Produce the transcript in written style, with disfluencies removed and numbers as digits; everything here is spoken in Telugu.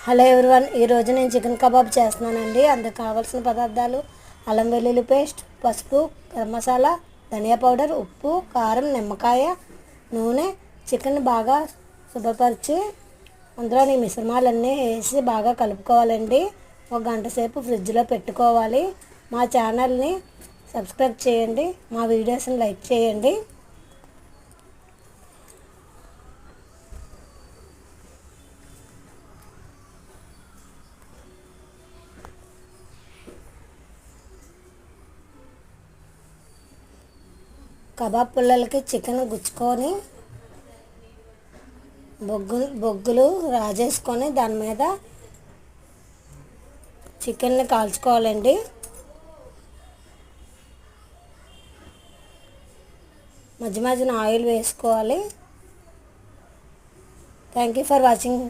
హలో ఎవ్రీవన్, ఈరోజు నేను చికెన్ కబాబ్ చేస్తున్నానండి. అందుకు కావాల్సిన పదార్థాలు: అల్లం వెల్లుల్లి పేస్ట్, పసుపు, గరం మసాలా, ధనియా పౌడర్, ఉప్పు, కారం, నిమ్మకాయ, నూనె. చికెన్ బాగా శుభ్రపరిచి అందులో ఈ మిశ్రమాలన్నీ వేసి బాగా కలుపుకోవాలండి. ఒక గంట సేపు ఫ్రిడ్జ్లో పెట్టుకోవాలి. మా ఛానల్ని సబ్స్క్రైబ్ చేయండి, మా వీడియోస్ని లైక్ చేయండి. కబాబ్ పుల్లలకి చికెన్ గుచ్చుకొని బొగ్గులు రాజేసుకొని దాని మీద చికెన్ని కాల్చుకోవాలండి. మధ్య మధ్యన ఆయిల్ వేసుకోవాలి. Thank you for watching.